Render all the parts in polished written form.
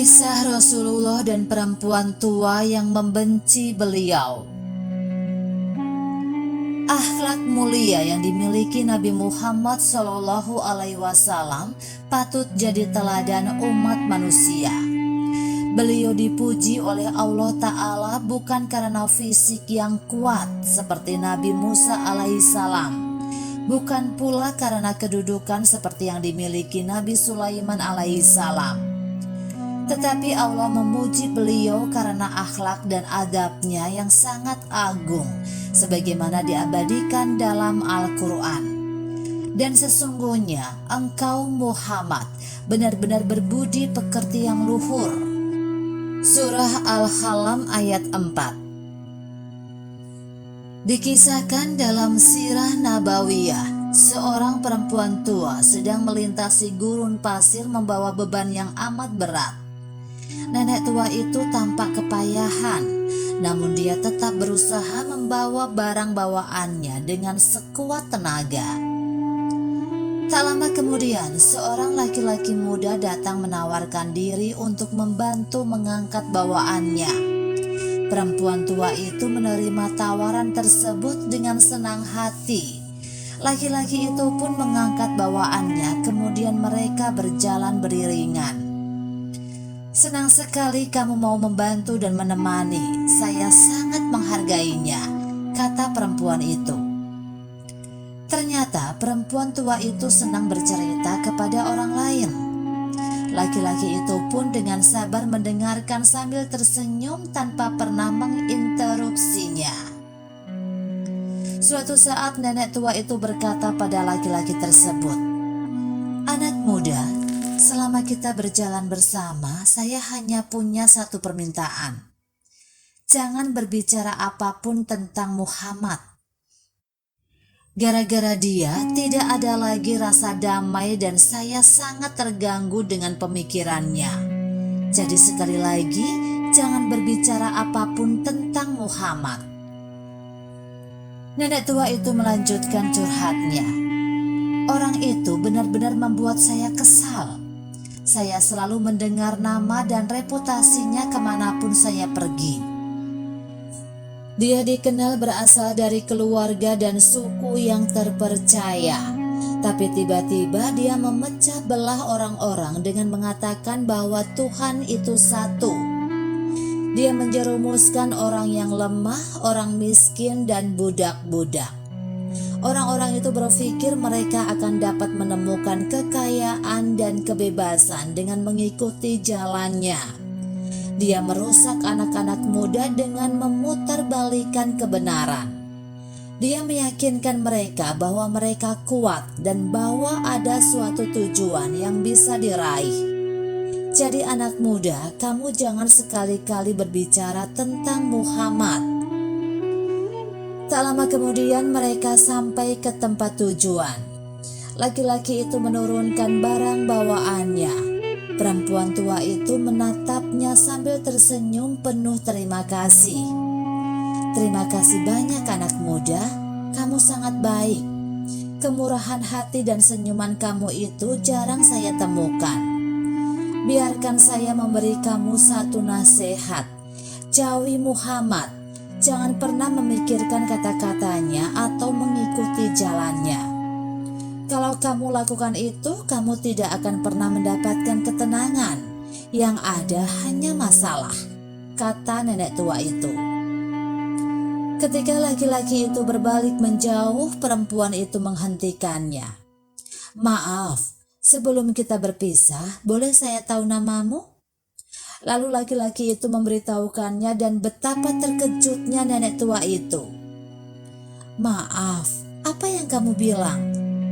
Kisah Rasulullah dan perempuan tua yang membenci beliau. Akhlak mulia yang dimiliki Nabi Muhammad SAW patut jadi teladan umat manusia. Beliau dipuji oleh Allah Ta'ala bukan karena fisik yang kuat seperti Nabi Musa alaihissalam, bukan pula karena kedudukan seperti yang dimiliki Nabi Sulaiman alaihissalam. Tetapi Allah memuji beliau karena akhlak dan adabnya yang sangat agung, sebagaimana diabadikan dalam Al-Quran. Dan sesungguhnya engkau Muhammad benar-benar berbudi pekerti yang luhur. Surah Al-Halam ayat 4. Dikisahkan dalam sirah Nabawiyah, seorang perempuan tua sedang melintasi gurun pasir membawa beban yang amat berat. Nenek tua itu tampak kepayahan, namun dia tetap berusaha membawa barang bawaannya dengan sekuat tenaga. Tak lama kemudian, seorang laki-laki muda datang menawarkan diri untuk membantu mengangkat bawaannya. Perempuan tua itu menerima tawaran tersebut dengan senang hati. Laki-laki itu pun mengangkat bawaannya, kemudian mereka berjalan beriringan. "Senang sekali kamu mau membantu dan menemani. Saya sangat menghargainya," kata perempuan itu. Ternyata perempuan tua itu senang bercerita kepada orang lain. Laki-laki itu pun dengan sabar mendengarkan sambil tersenyum tanpa pernah menginterupsinya. Suatu saat nenek tua itu berkata pada laki-laki tersebut, "Anak muda, selama kita berjalan bersama, saya hanya punya satu permintaan. Jangan berbicara apapun tentang Muhammad. Gara-gara dia tidak ada lagi rasa damai dan saya sangat terganggu dengan pemikirannya. Jadi sekali lagi, jangan berbicara apapun tentang Muhammad." Nenek tua itu melanjutkan curhatnya. "Orang itu benar-benar membuat saya kesal. Saya selalu mendengar nama dan reputasinya kemanapun saya pergi. Dia dikenal berasal dari keluarga dan suku yang terpercaya. Tapi tiba-tiba dia memecah belah orang-orang dengan mengatakan bahwa Tuhan itu satu. Dia menjerumuskan orang yang lemah, orang miskin, dan budak-budak. Orang-orang itu berpikir mereka akan dapat menemukan kekayaan dan kebebasan dengan mengikuti jalannya. Dia merusak anak-anak muda dengan memutarbalikkan kebenaran. Dia meyakinkan mereka bahwa mereka kuat dan bahwa ada suatu tujuan yang bisa diraih. Jadi anak muda, kamu jangan sekali-kali berbicara tentang Muhammad." Tak lama kemudian mereka sampai ke tempat tujuan. Laki-laki itu menurunkan barang bawaannya. Perempuan tua itu menatapnya sambil tersenyum penuh terima kasih. "Terima kasih banyak anak muda, kamu sangat baik. Kemurahan hati dan senyuman kamu itu jarang saya temukan. Biarkan saya memberi kamu satu nasihat. Jauhi Muhammad. Jangan pernah memikirkan kata-katanya atau mengikuti jalannya. Kalau kamu lakukan itu, kamu tidak akan pernah mendapatkan ketenangan. Yang ada hanya masalah," kata nenek tua itu. Ketika laki-laki itu berbalik menjauh, perempuan itu menghentikannya. "Maaf, sebelum kita berpisah, boleh saya tahu namamu?" Lalu laki-laki itu memberitahukannya dan betapa terkejutnya nenek tua itu. "Maaf, apa yang kamu bilang?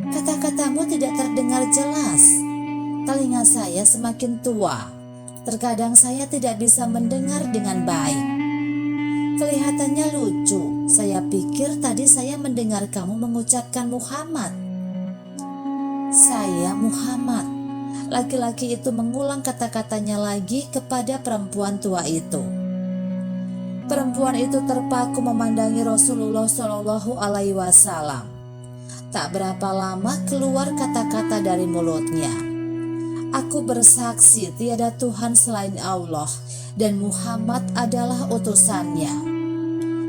Kata-katamu tidak terdengar jelas. Telinga saya semakin tua. Terkadang saya tidak bisa mendengar dengan baik. Kelihatannya lucu. Saya pikir tadi saya mendengar kamu mengucapkan Muhammad." "Saya Muhammad." Laki-laki itu mengulang kata-katanya lagi kepada perempuan tua itu. Perempuan itu terpaku memandangi Rasulullah SAW. Tak berapa lama keluar kata-kata dari mulutnya. Aku bersaksi tiada Tuhan selain Allah dan Muhammad adalah utusannya.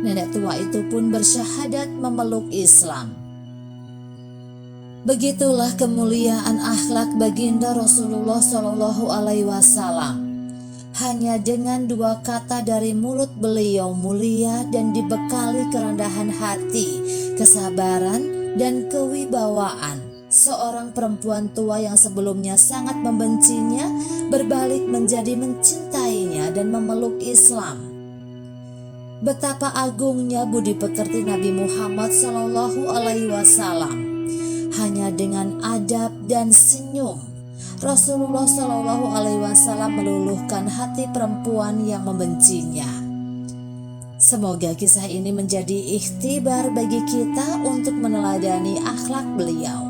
Nenek tua itu pun bersyahadat memeluk Islam. Begitulah kemuliaan akhlak baginda Rasulullah Shallallahu Alaihi Wasallam. Hanya dengan 2 kata dari mulut beliau mulia dan dibekali kerendahan hati, kesabaran, dan kewibawaan, seorang perempuan tua yang sebelumnya sangat membencinya berbalik menjadi mencintainya dan memeluk Islam. Betapa agungnya budi pekerti Nabi Muhammad Shallallahu Alaihi Wasallam. Hanya dengan adab dan senyum, Rasulullah Shallallahu Alaihi Wasallam meluluhkan hati perempuan yang membencinya. Semoga kisah ini menjadi ikhtibar bagi kita untuk meneladani akhlak beliau.